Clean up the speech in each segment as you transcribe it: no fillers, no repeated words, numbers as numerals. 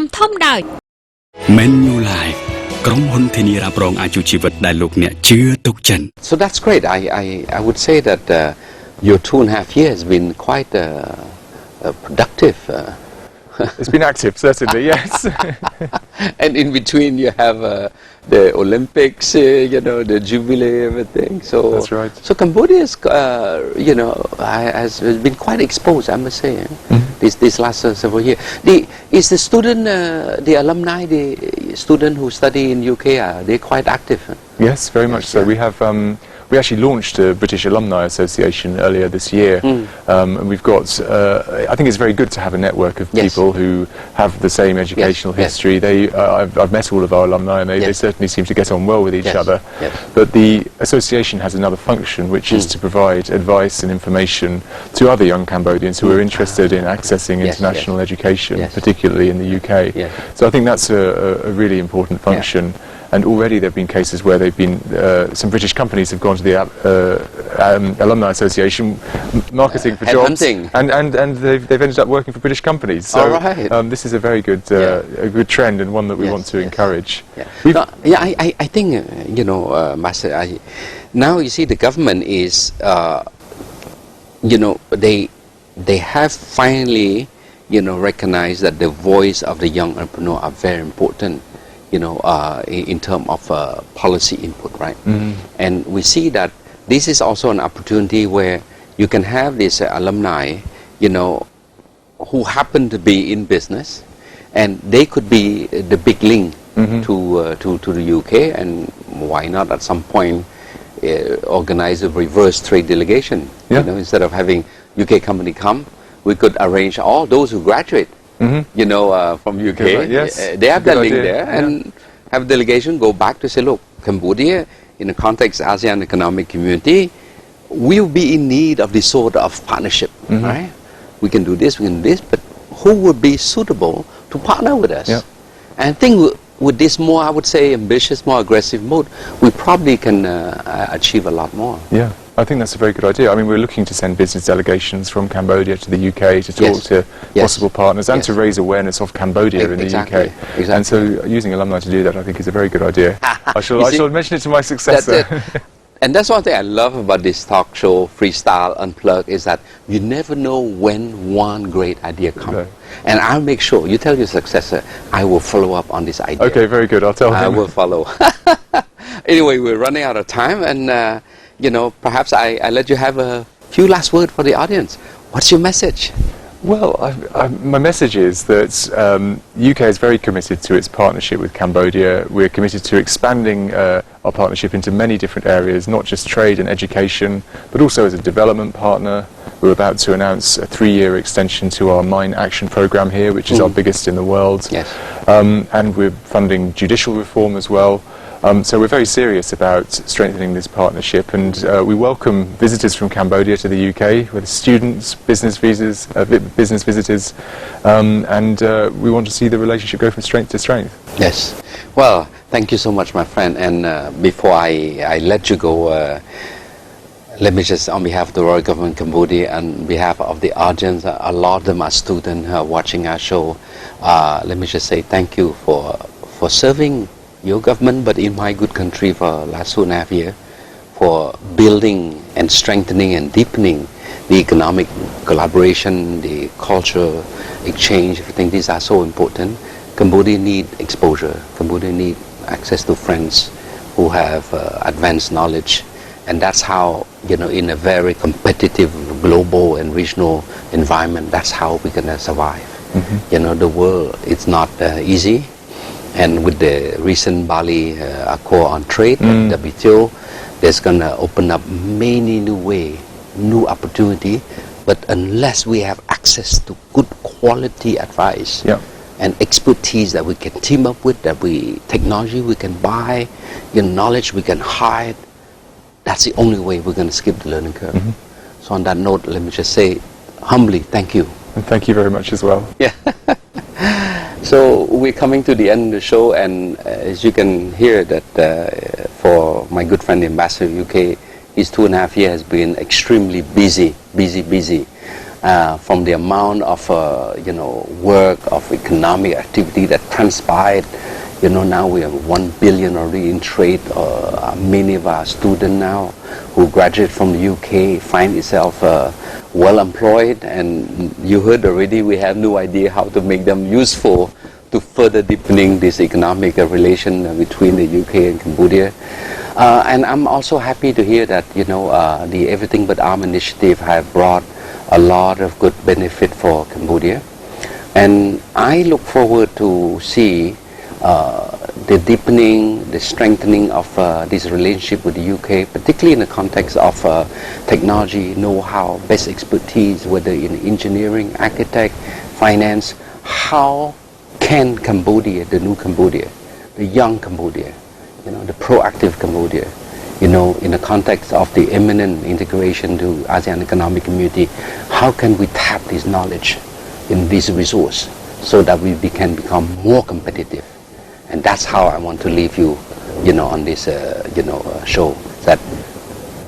มทอมได้ Manulife กรมหุนที่นี่รับรองอายุชีวิตได้ลูกเนี่ยเชื่อทุกจัน So that's great. I would say that your 2.5 years has been quite productive. It's been active, certainly, yes. And in between you have the Olympics, the Jubilee, everything. So that's right. So Cambodia is, has been quite exposed, I must say, these last several years. Is the student, the alumni, the student who study in UK, are they quite active? Yes, very much so. We actually launched a British Alumni Association earlier this year, and we've got. I think it's very good to have a network of people who have the same educational history. I've met all of our alumni, and they certainly seem to get on well with each other. But the association has another function, which is to provide advice and information to other young Cambodians who are interested in accessing international education, particularly in the UK. So I think that's a really important function. And already there have been cases where they've been some British companies have gone to the Alumni Association marketing for jobs, and they've ended up working for British companies. So this is a very good a good trend and one that we want to encourage. I think Master. Now you see the government is they have finally recognized that the voice of the young entrepreneur are very important. In terms of policy input, right? And we see that this is also an opportunity where you can have these alumni, who happen to be in business, and they could be the big link to the UK, and why not at some point organize a reverse trade delegation? Instead of having UK company come, we could arrange all those who graduate. From UK, they have that link there, and have delegation go back to say, look, Cambodia, in the context of ASEAN Economic Community, will be in need of this sort of partnership, right? We can do this, but who would be suitable to partner with us? And I think with this more, I would say, ambitious, more aggressive mode, we probably can achieve a lot more. Yeah. I think that's a very good idea. I mean, we're looking to send business delegations from Cambodia to the UK to talk to possible partners and to raise awareness of Cambodia in the UK. And so using alumni to do that, I think, is a very good idea. I shall mention it to my successor. And that's one thing I love about this talk show, Freestyle Unplugged, is that you never know when one great idea comes. And I'll make sure, you tell your successor, I will follow up on this idea. Okay, very good. I'll tell him. I will follow. Anyway, we're running out of time, and perhaps I let you have a few last words for the audience. What's your message? Well, my message is that UK is very committed to its partnership with Cambodia. We're committed to expanding our partnership into many different areas, not just trade and education, but also as a development partner. We're about to announce a 3-year extension to our Mine Action Programme here, which is our biggest in the world. And we're funding judicial reform as well. So we're very serious about strengthening this partnership, and we welcome visitors from Cambodia to the UK, whether students, business visitors, and we want to see the relationship go from strength to strength. Yes. Well, thank you so much, my friend. And before I let you go, let me just, on behalf of the Royal Government of Cambodia and on behalf of the audience, a lot of them are students watching our show. Let me just say thank you for serving your government, but in my good country for last 2.5 years, for building and strengthening and deepening the economic collaboration, the cultural exchange. I think these are so important. Cambodia need exposure. Cambodia need access to friends who have advanced knowledge, and that's how, in a very competitive global and regional environment, that's how we're gonna survive. The world, it's not easy. And with the recent Bali Accord on Trade, WTO, there's going to open up many new opportunity. But unless we have access to good quality advice and expertise that we can team up with, technology we can buy, knowledge we can hide, that's the only way we're going to skip the learning curve. So on that note, let me just say humbly, thank you. And thank you very much as well. So we're coming to the end of the show, and as you can hear that for my good friend the Ambassador of UK, his 2.5 years has been extremely busy. from the amount of work of economic activity that transpired. Now we have 1 billion already in trade. Many of our students now who graduate from the UK find itself well employed, and you heard already we have no idea how to make them useful to further deepening this economic relation between the UK and Cambodia. And I'm also happy to hear that the Everything But Arms initiative have brought a lot of good benefit for Cambodia, and I look forward to see the deepening, the strengthening of this relationship with the UK, particularly in the context of technology, know-how, best expertise, whether in engineering, architect, finance. How can Cambodia, the new Cambodia, the young Cambodia, the proactive Cambodia, in the context of the imminent integration to ASEAN Economic Community, how can we tap this knowledge in this resource so that we can become more competitive? And that's how I want to leave you, on this, show. That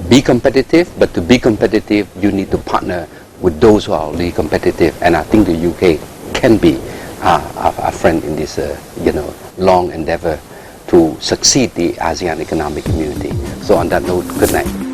be competitive, but to be competitive, you need to partner with those who are already competitive. And I think the UK can be a friend in this, long endeavor to succeed the ASEAN Economic Community. So on that note, good night.